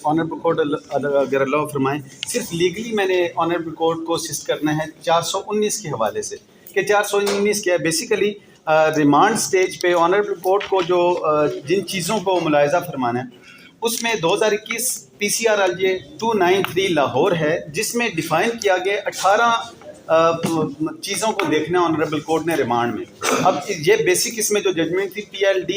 Honourable court अगर allow फरमाएं, सिर्फ legally मैंने ऑनरेबल कोर्ट को असिस्ट करना है 419 के हवाले से कि 419 क्या है। बेसिकली रिमांड स्टेज पे ऑनरेबल कोर्ट को जो जिन चीज़ों को मुलाहिज़ा फरमाना है उसमें 2021 PCRLJ 293 लाहौर है, जिसमें डिफ़ाइन किया गया 18 चीज़ों को देखना है ऑनरेबल कोर्ट ने रिमांड में। अब ये बेसिक इसमें जो जजमेंट थी PLD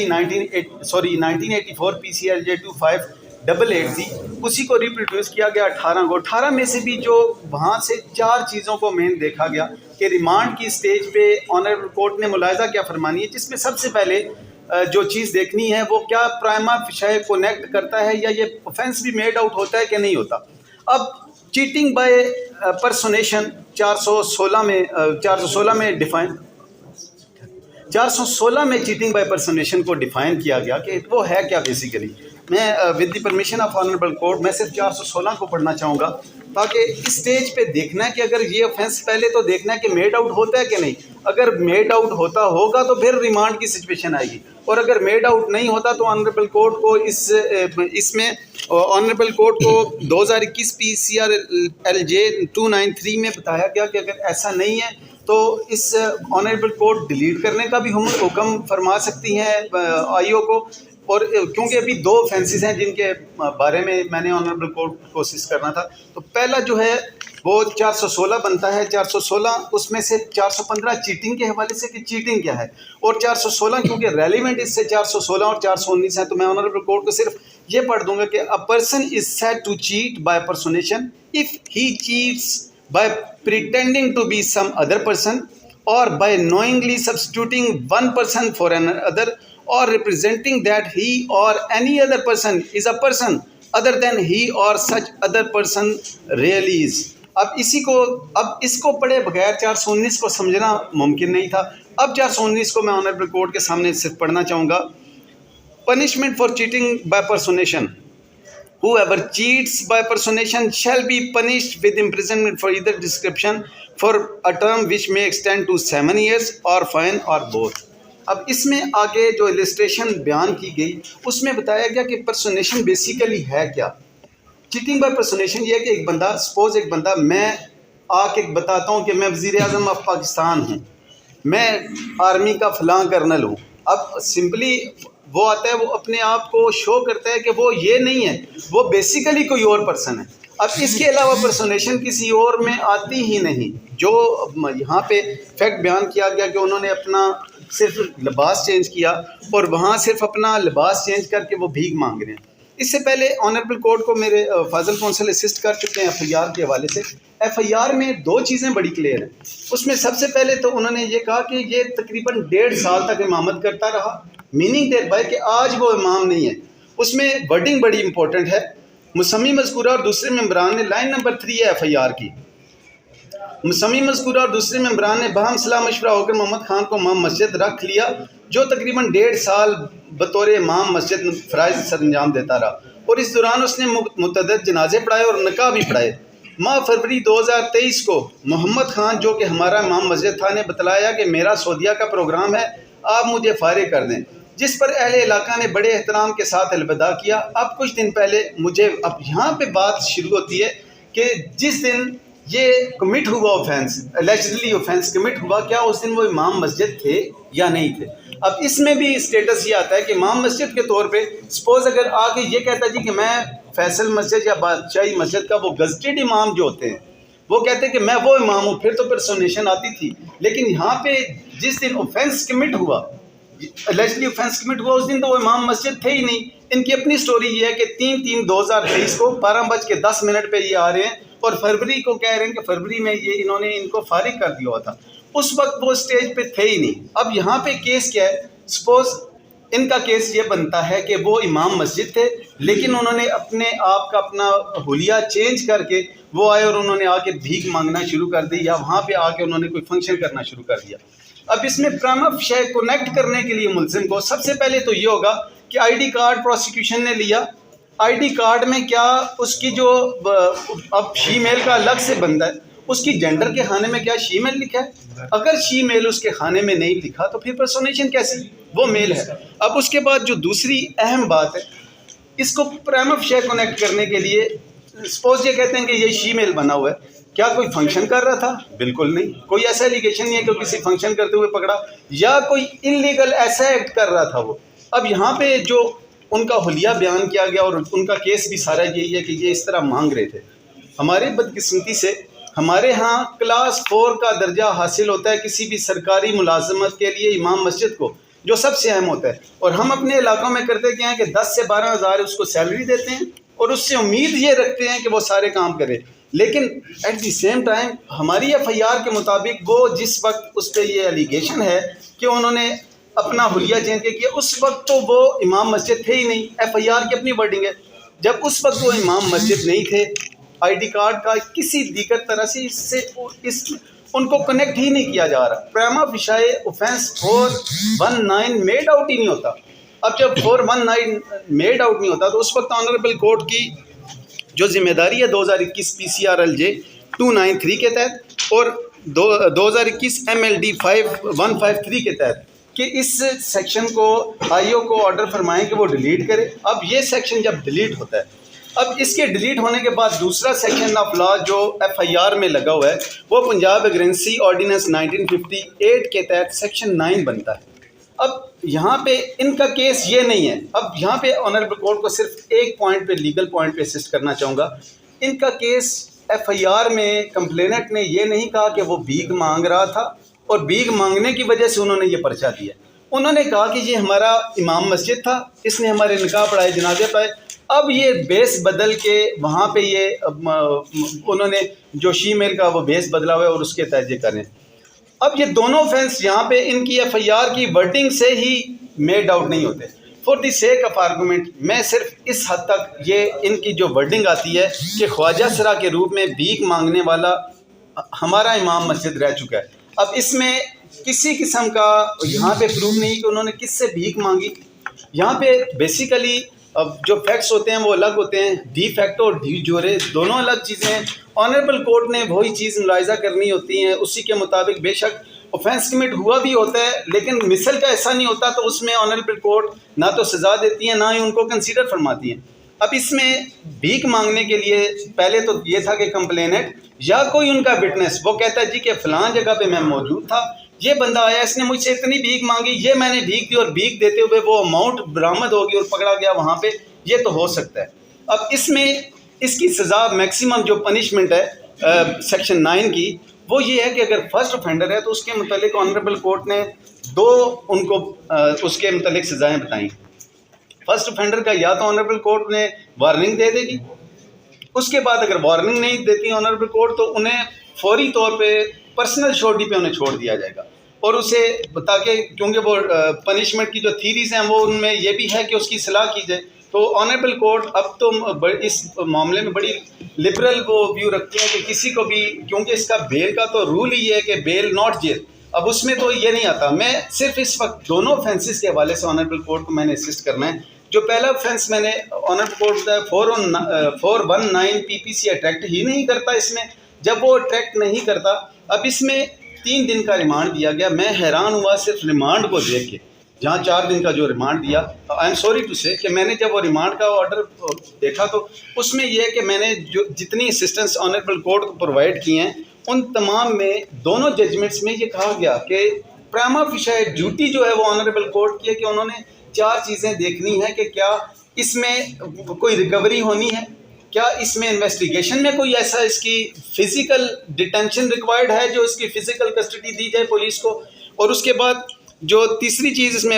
1984 PCRLJ 2588 थी, उसी को रिप्रोड्यूस किया गया 18 को। 18 में से भी जो वहाँ से 4 चीज़ों को मेन देखा गया कि रिमांड की स्टेज पे ऑनरेबल कोर्ट ने मुलाहिज़ा क्या फरमानी है, जिसमें सबसे पहले जो चीज़ देखनी है वो क्या प्राइमा फेशिया कनेक्ट करता है या ये ऑफेंस भी मेड आउट होता है कि नहीं होता। अब चीटिंग बाय पर्सोनेशन 416 में डिफाइन 416 में चीटिंग बाय पर्सोनेशन को डिफाइन किया गया कि वो है क्या। बेसिकली मैं with the permission of honourable court मैं सिर्फ 416 को पढ़ना चाहूँगा, ताकि इस स्टेज पे देखना है कि अगर ये ऑफेंस पहले तो देखना है कि मेड आउट होता है कि नहीं। अगर मेड आउट होता होगा तो फिर रिमांड की सिचुएशन आएगी, और अगर मेड आउट नहीं होता तो ऑनरेबल कोर्ट को इसमें ऑनरेबल कोर्ट को 2021 PCRLJ 293 में बताया गया कि अगर ऐसा नहीं है तो इस ऑनरेबल कोर्ट डिलीट करने का भी हुक्म फरमा सकती हैं IO को। और क्योंकि अभी 2 ऑफेंसेस हैं जिनके बारे में मैंने ऑनरेबल कोर्ट को कोशिश करना था, तो पहला जो है वो 416 बनता है। 416 उसमें से 415 चीटिंग के हवाले से कि चीटिंग क्या है, और 416 क्योंकि रेलिवेंट इससे 416 और 419 है, तो मैं ऑनरेबल कोर्ट को सिर्फ ये पढ़ दूंगा कि a person is said to cheat by personation if he cheats by pretending to be some other person और by knowingly substituting one person for another or representing that he or any other person is a person other than he or such other person really is। अब इसको पढ़े बगैर 419 को समझना मुमकिन नहीं था। अब 419 को मैं ऑनरेबल कोर्ट के सामने सिर्फ पढ़ना चाहूँगा। Punishment for cheating by personation, whoever cheats by personation shall be punished with imprisonment for either description for a term which may extend to 7 years or fine or both। अब इसमें आगे जो illustration बयान की गई उसमें बताया गया कि पर्सोनेशन बेसिकली है क्या। चीटिंग बाय पर्सोनेशन ये है कि एक बंदा मैं आके बताता हूँ कि मैं वज़ीर-ए-आज़म ऑफ पाकिस्तान हूँ, मैं आर्मी का फलां कर्नल हूँ। अब सिंपली वो आता है, वो अपने आप को शो करता है कि वो ये नहीं है, वो बेसिकली कोई और पर्सन है। अब इसके अलावा पर्सोनेशन किसी और में आती ही नहीं। जो यहाँ पे फैक्ट बयान किया गया कि उन्होंने अपना सिर्फ लिबास चेंज किया और वहाँ सिर्फ अपना लिबास चेंज करके वो भीख मांग रहे हैं। इससे पहले ऑनरेबल कोर्ट को मेरे फाजल कौंसल असिस्ट कर चुके हैं FIR के हवाले से। FIR में 2 चीज़ें बड़ी क्लियर हैं। उसमें सबसे पहले तो उन्होंने ये कहा कि ये तकरीबन 1.5 साल तक इमामत करता रहा, मीनिंग देयर बाय कि आज वो इमाम नहीं है। उसमें वर्डिंग बड़ी इंपॉर्टेंट है। मुसम्मी मज़कूरा और दूसरे मेंबरान ने लाइन नंबर 3 है FIR की। मुसम्मी मज़कूरा और दूसरे मेंबरान ने बाहम सलाह मशवरा होकर मोहम्मद खान को इमाम मस्जिद रख लिया, जो तकरीबन 1.5 साल बतौर इमाम मस्जिद फ़राइज़ सर अंजाम देता रहा, और इस दौरान उसने मुतअद्दिद जनाजे पढ़ाए और निकाह भी पढ़ाए। माह फरवरी 2023 को मोहम्मद खान, जो कि हमारा इमाम मस्जिद था, ने बतलाया कि मेरा सऊदीया का प्रोग्राम है, आप मुझे फारिग कर दें, जिस पर अहले इलाका ने बड़े एहतराम के साथ अलविदा किया। अब कुछ दिन पहले अब यहाँ पे बात शुरू होती है कि जिस दिन ये कमिट हुआ ऑफेंस, एलिजिडली ऑफेंस कमिट हुआ, क्या उस दिन वो इमाम मस्जिद थे या नहीं थे। अब इसमें भी स्टेटस ये आता है कि इमाम मस्जिद के तौर पे सपोज अगर आके ये कहता जी कि मैं फैसल मस्जिद या बादशाही मस्जिद का वो गज़टेड इमाम जो होते हैं वो कहते हैं कि मैं वो इमाम हूँ, फिर तो पर्सोनेशन आती थी। लेकिन यहाँ पे जिस दिन ऑफेंस कमिट हुआ, एलिजिडली ऑफेंस कमिट हुआ, उस दिन तो वो इमाम मस्जिद थे ही नहीं। इनकी अपनी स्टोरी ये है कि 3/3/2023 को 12:10 पे ये आ रहे हैं और फरवरी को कह रहे हैं कि फरवरी में ये इन्होंने इनको फारिग कर दिया हुआ था। उस वक्त वो स्टेज पे थे ही नहीं। अब यहाँ पे केस क्या है, सपोज इनका केस ये बनता है कि वो इमाम मस्जिद थे, लेकिन उन्होंने अपने आप का अपना हुलिया चेंज करके वो आए और उन्होंने आके भीख मांगना शुरू कर दी, या वहाँ पे आके उन्होंने कोई फंक्शन करना शुरू कर दिया। अब इसमें प्राइमा फेशिया कनेक्ट करने के लिए मुलजिम को सबसे पहले तो ये होगा कि ID कार्ड प्रोसिक्यूशन ने लिया। ID कार्ड में क्या उसकी जो अब शीमेल का अलग से बंदा है, उसकी जेंडर के खाने में क्या शीमेल लिखा है। अगर शीमेल उसके खाने में नहीं लिखा तो फिर पर्सोनेशन कैसी, वो मेल है। अब उसके बाद जो दूसरी अहम बात है, इसको प्राइमा फेशिया कनेक्ट करने के लिए सपोज ये कहते हैं कि ये शीमेल बना हुआ है, क्या कोई फंक्शन कर रहा था? बिल्कुल नहीं। कोई ऐसा एलिगेशन नहीं है कि किसी फंक्शन करते हुए पकड़ा या कोई इलीगल ऐसा एक्ट कर रहा था वो। अब यहाँ पे जो उनका हुलिया बयान किया गया और उनका केस भी सारा यही है कि ये इस तरह मांग रहे थे। हमारी बदकिस्मती से हमारे यहाँ क्लास 4 का दर्जा हासिल होता है किसी भी सरकारी मुलाजमत के लिए इमाम मस्जिद को, जो सबसे अहम होता है, और हम अपने इलाकों में करते क्या हैं कि 10 से 12 हज़ार उसको सैलरी देते हैं और उससे उम्मीद ये रखते हैं कि वो सारे काम करे। लेकिन एट द सेम टाइम हमारी FIR के मुताबिक वो जिस वक्त उस पर ये एलिगेशन है कि उन्होंने अपना हुलिया चेंज किया, उस वक्त तो वो इमाम मस्जिद थे ही नहीं। FIR की अपनी वर्डिंग है, जब उस वक्त वो इमाम मस्जिद नहीं थे, ID कार्ड का किसी दीगर तरह से इससे उनको कनेक्ट ही नहीं किया जा रहा। Prima facie offence 419 made out ही नहीं होता। अब जब 419 मेड आउट नहीं होता तो उस वक्त ऑनरेबल कोर्ट की जो जिम्मेदारी है 2021 PCRLJ 293 के तहत और 2021 MLD 5153 के तहत कि इस सेक्शन को IO को ऑर्डर फरमाएं कि वो डिलीट करे। अब ये सेक्शन जब डिलीट होता है, अब इसके डिलीट होने के बाद दूसरा सेक्शन ऑफ लॉ जो FIR में लगा हुआ है वो पंजाब एग्रेंसी ऑर्डिनेंस 1958 के तहत सेक्शन 9 बनता है। अब यहाँ पे इनका केस ये नहीं है। अब यहाँ पे ऑनरेबल कोर्ट को सिर्फ एक पॉइंट पे, लीगल पॉइंट पे असिस्ट करना चाहूँगा। इनका केस FIR में कंप्लेनेंट ने ये नहीं कहा कि वो भीख मांग रहा था और भीख मांगने की वजह से उन्होंने ये पर्चा दिया। उन्होंने कहा कि ये हमारा इमाम मस्जिद था, इसने हमारे निकाह पढ़ाए, जनाजे पढ़ाए। अब ये बेस बदल के वहाँ पे ये उन्होंने जो शीमेल का वो बेस बदला हुआ है और उसके तहत ये करें। अब ये दोनों ऑफेंस यहाँ पे इनकी FIR की वर्डिंग से ही मेड आउट नहीं होते। For the sake of argument मैं सिर्फ इस हद तक ये इनकी जो वर्डिंग आती है कि ख्वाजा सरा के रूप में भीख मांगने वाला हमारा इमाम मस्जिद रह चुका है। अब इसमें किसी किस्म का यहाँ पे प्रूफ नहीं कि उन्होंने किससे भीख मांगी। यहाँ पे बेसिकली अब जो फैक्ट्स होते हैं वो अलग होते हैं, डी फैक्टो और डी जोरे दोनों अलग चीज़ें हैं। ऑनरेबल कोर्ट ने वही चीज़ मुलाहिजा करनी होती हैं, उसी के मुताबिक बेशक ऑफेंस कमिट हुआ भी होता है लेकिन मिसल का ऐसा नहीं होता, तो उसमें ऑनरेबल कोर्ट ना तो सज़ा देती है ना ही उनको कंसीडर फरमाती हैं। अब इसमें भीख मांगने के लिए पहले तो ये था कि कंप्लेनेंट या कोई उनका विटनेस वो कहता है जी कि फ़लाँ जगह पे मैं मौजूद था, ये बंदा आया, इसने मुझसे इतनी भीख मांगी, ये मैंने भीख दी और भीख देते हुए वो अमाउंट बरामद होगी और पकड़ा गया वहाँ पे, ये तो हो सकता है। अब इसमें इसकी सज़ा मैक्सिमम जो पनिशमेंट है सेक्शन 9 की वो ये है कि अगर फर्स्ट ऑफेंडर है तो उसके मुतालिक ऑनरेबल कोर्ट ने दो उनको उसके मुतालिक सज़ाएँ बताई। फर्स्ट ऑफेंडर का या तो ऑनरेबल कोर्ट ने वार्निंग दे देगी, उसके बाद अगर वार्निंग नहीं देती ऑनरेबल कोर्ट तो उन्हें फौरी तौर पे पर्सनल श्योरिटी पे उन्हें छोड़ दिया जाएगा और उसे बता के, क्योंकि वो पनिशमेंट की जो थीरीज हैं वो उनमें ये भी है कि उसकी सलाह की जाए। तो ऑनरेबल कोर्ट अब तो इस मामले में बड़ी लिबरल वो व्यू रखती है कि किसी को भी, क्योंकि इसका बेल का तो रूल ही है कि बेल नॉट जेल, अब उसमें तो ये नहीं आता। मैं सिर्फ इस वक्त दोनों ऑफेंसेस के हवाले से ऑनरेबल कोर्ट को मैंने असिस्ट करना है। जो पहला ऑफेंस मैंने ऑनरेबल कोर्ट का 419 PPC अट्रैक्ट ही नहीं करता इसमें, जब वो अट्रैक्ट नहीं करता, अब इसमें 3 दिन का रिमांड दिया गया। मैं हैरान हुआ सिर्फ रिमांड को देख के, जहाँ 4 दिन का जो रिमांड दिया, आई एम सॉरी टू से कि मैंने जब वो रिमांड का ऑर्डर देखा तो उसमें यह है कि मैंने जो जितनी असिस्टेंस ऑनरेबल कोर्ट को प्रोवाइड किए हैं उन तमाम में दोनों जजमेंट्स में ये कहा गया कि प्राइमा फेशिया ड्यूटी जो है वो ऑनरेबल कोर्ट की है कि उन्होंने 4 चीज़ें देखनी है कि क्या इसमें कोई रिकवरी होनी है, क्या इसमें इन्वेस्टिगेशन में कोई ऐसा इसकी फ़िज़िकल डिटेंशन रिक्वायर्ड है जो इसकी फ़िज़िकल कस्टडी दी जाए पुलिस को, और उसके बाद जो तीसरी चीज़ इसमें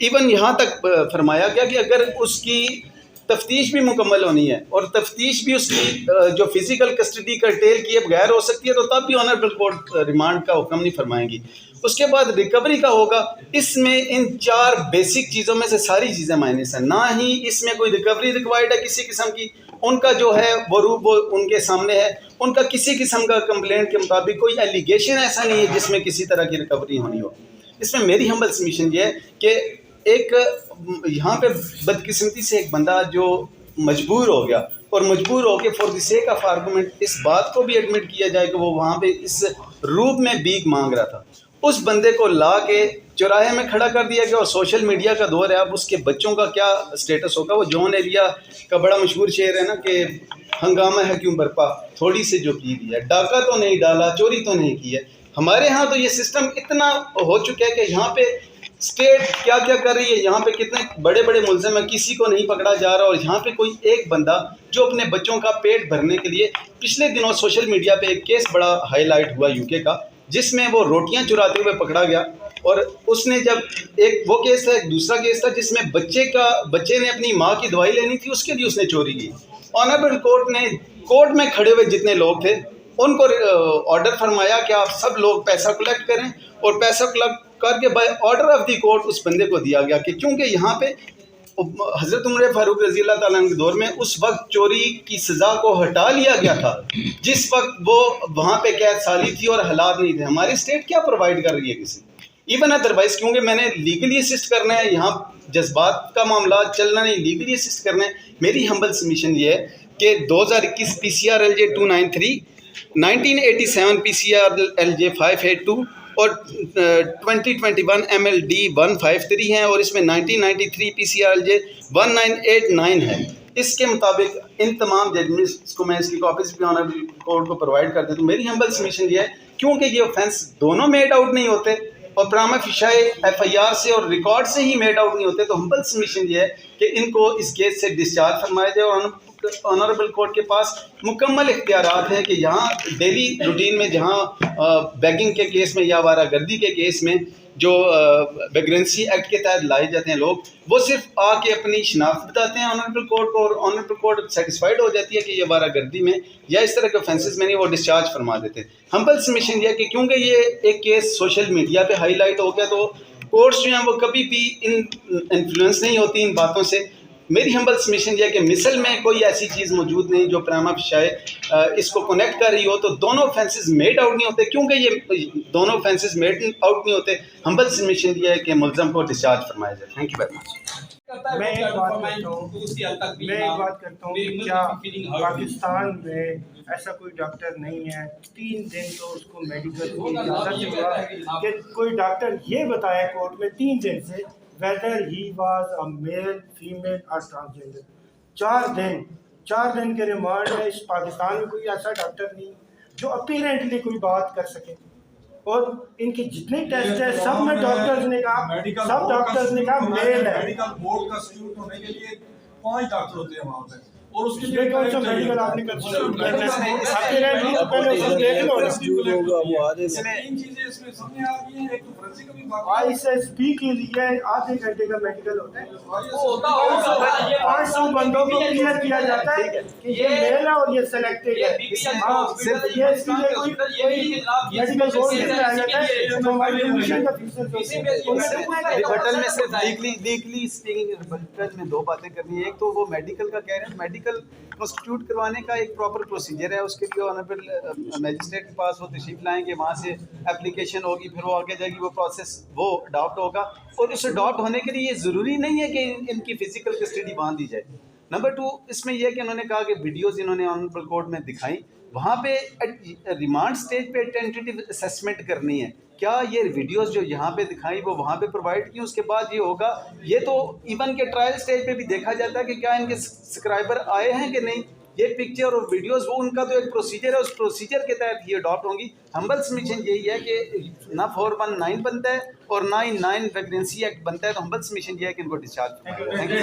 इवन यहाँ तक फरमाया गया कि अगर उसकी तफ्तीश भी मुकम्मल होनी है और तफ्तीश भी उसकी जो फिज़िकल कस्टडी कर्टेल किए बगैर हो सकती है तो तब भी ऑनरेबल कोर्ट रिमांड का हुक्म नहीं फरमाएंगी। उसके बाद रिकवरी का होगा। इसमें इन 4 बेसिक चीज़ों में से सारी चीज़ें माइनस हैं, ना ही इसमें कोई रिकवरी रिक्वायर्ड है किसी किस्म की। उनका जो है वो रूप वो उनके सामने है, उनका किसी किस्म का कंप्लेंट के मुताबिक कोई एलिगेशन ऐसा नहीं है जिसमें किसी तरह की रिकवरी होनी हो। इसमें मेरी हम्बल सबमिशन ये है कि एक यहाँ पे बदकिस्मती से एक बंदा जो मजबूर हो गया और मजबूर हो के for the sake of argument इस बात को भी एडमिट किया जाए कि वो वहाँ पे इस रूप में भीख मांग रहा था, उस बंदे को ला के चौराहे में खड़ा कर दिया गया। और सोशल मीडिया का दौर है, अब उसके बच्चों का क्या स्टेटस होगा। वो जॉन एरिया का बड़ा मशहूर शेर है ना कि हंगामा है क्यों बरपा, थोड़ी से जो पी लिया, डाका तो नहीं डाला, चोरी तो नहीं की है। हमारे यहाँ तो ये सिस्टम इतना हो चुका है कि यहाँ पे स्टेट क्या क्या कर रही है, यहाँ पे कितने बड़े बड़े मुल्ज़िम हैं, किसी को नहीं पकड़ा जा रहा। और यहाँ पे कोई एक बंदा जो अपने बच्चों का पेट भरने के लिए, पिछले दिनों सोशल मीडिया पे एक केस बड़ा हाईलाइट हुआ यूके का, जिसमें वो रोटियां चुराते हुए पकड़ा गया। और उसने जब एक वो केस था, एक दूसरा केस था जिसमें बच्चे ने अपनी माँ की दवाई लेनी थी, उसके लिए उसने चोरी की। ऑनरेबल कोर्ट ने कोर्ट में खड़े हुए जितने लोग थे उनको ऑर्डर फरमाया कि आप सब लोग पैसा कलेक्ट करें, और पैसा कलेक्ट करके by order of the court उस बंदे को दिया गया कि क्योंकि यहाँ पे हज़रत उमर फारूक रज़ी अल्लाह ताला के दौर में उस वक्त चोरी की सज़ा को हटा लिया गया था जिस वक्त वो वहाँ पे कैद साली थी और हालात नहीं थे। हमारी स्टेट क्या प्रोवाइड कर रही है किसी, इवन अदरवाइज, क्योंकि मैंने लीगली असिस्ट करना है, यहाँ जज्बात का मामला चलना नहीं, लीगली असिस्ट करना है। मेरी हम्बल सबमिशन ये है कि 2021 PCRLJ 293, 1987 PCRLJ 582 और 2021 MLD 153 हैं, और इसमें 1993 PCRLJ 1989 है। इसके मुताबिक इन तमाम जजमेंट्स को मैं इसकी कॉपीज भी ऑनरेबल कोर्ट को प्रोवाइड कर देता हूँ। मेरी हम्बल सबमिशन ये है, क्योंकि ये ऑफेंस दोनों मेड आउट नहीं होते और प्रामा फिशाए FIR से और रिकॉर्ड से ही मेड आउट नहीं होते, तो हम्बल सबमिशन ये है कि इनको इस केस से डिस्चार्ज फरमाया जाए। और ऑनरेबल कोर्ट के पास मुकम्मल इख्तियारात हैं कि यहाँ डेली रूटीन में जहाँ बैगिंग के केस में या आवारागर्दी के केस में जो वेग्रेंसी एक्ट के तहत लाए जाते हैं लोग, वो सिर्फ आके अपनी शनाख्त बताते हैं ऑनरेबल कोर्ट को, और ऑनरेबल कोर्ट सेटिस्फाइड हो जाती है कि ये आवारागर्दी में या इस तरह के ऑफेंसेस में नहीं, वो डिस्चार्ज फरमा देते हैं। हम्बल सबमिशन यह कि क्योंकि ये एक केस सोशल मीडिया पे हाईलाइट हो गया, तो कोर्ट्स जो हैं वो कभी भी इन्फ्लुएंस नहीं होती इन बातों से। मेरी हम्बल सबमिशन यह है कि मिसल में कोई ऐसी चीज़ मौजूद नहीं जो प्रामा फिशाए इसको कनेक्ट कर रही हो, तो दोनों ऑफेंसेस मेड आउट नहीं होते। क्योंकि ये दोनों ऑफेंसेस मेड आउट नहीं होते, हम्बल सबमिशन यह है कि मुल्ज़म को डिस्चार्ज फरमाया जाए। Thank you very much. मैं एक बात करता हूँ कि क्या पाकिस्तान में ऐसा कोई डॉक्टर नहीं है, 3 दिन तो उसको मेडिकल की इजाज़त हुआ कि कोई डॉक्टर ये बताया कोर्ट में 3 दिन से whether he was a male, female or transgender। 4 दिन के रिमांड में इस पाकिस्तान में कोई ऐसा डॉक्टर नहीं जो अपीरेंटली कोई बात कर सके। और इनके जितने टेस्ट है सब में डॉक्टर्स ने कहा मेल है। मेडिकल बोर्ड का इंस्टीट्यूट होने के लिए 5 डॉक्टर होते हैं वहाँ पे, और उसके लिए कौन सा मेडिकल आपने कर तीन चीजें इसमें सामने आ रही हैं। एक तो फोरेंसिक का भी बात, ISSP के लिए आधे घंटे का मेडिकल होता है, 500 बंदों को क्लियर किया जाता है कि ये मेल है और ये सिलेक्टेड है। सिर्फ ये इसके लिए कोई मेडिकल बोर्ड से आ जाता है तो हमारी एडमिशन का फीस रिबटल में सिर्फ लीगली स्पीकिंग रिबटल में 2 बातें करनी है। एक तो वो मेडिकल का कह रहे हैं, मेडिकल कॉन्स्टिट्यूट करवाने का एक प्रॉपर प्रोसीजर है, उसके लिए ऑनरेबल मैजिस्ट्रेट के पास वो तशरीफ लाएंगे, वहाँ से एप्लीकेशन होगी, फिर वो आगे जाएगी, वो प्रोसेस वो अडॉप्ट होगा। और उस अडॉप्ट होने के लिए ये ज़रूरी नहीं है कि इनकी फ़िज़िकल कस्टडी बांध दी जाए। नंबर 2 इसमें यह कि उन्होंने कहा कि वीडियोज़ इन्होंने ऑनरेबल कोर्ट में दिखाई, वहाँ पे रिमांड स्टेज पे टेंटेटिव असेसमेंट करनी है। क्या ये वीडियोस जो यहाँ पे दिखाई वो वहाँ पे प्रोवाइड की, उसके बाद ये होगा। ये तो इवन के ट्रायल स्टेज पे भी देखा जाता है कि क्या इनके सब्सक्राइबर आए हैं कि नहीं। ये पिक्चर और वीडियोस वो उनका तो एक प्रोसीजर है, उस प्रोसीजर के तहत ये अडॉप्ट होंगी। हम्बल सबमिशन यही है कि ना 419 बनता है और ना ही 9 प्रेगनेंसी एक्ट बनता है, तो हम्बल सबमिशन ये है कि इनको डिस्चार्ज। Thank you.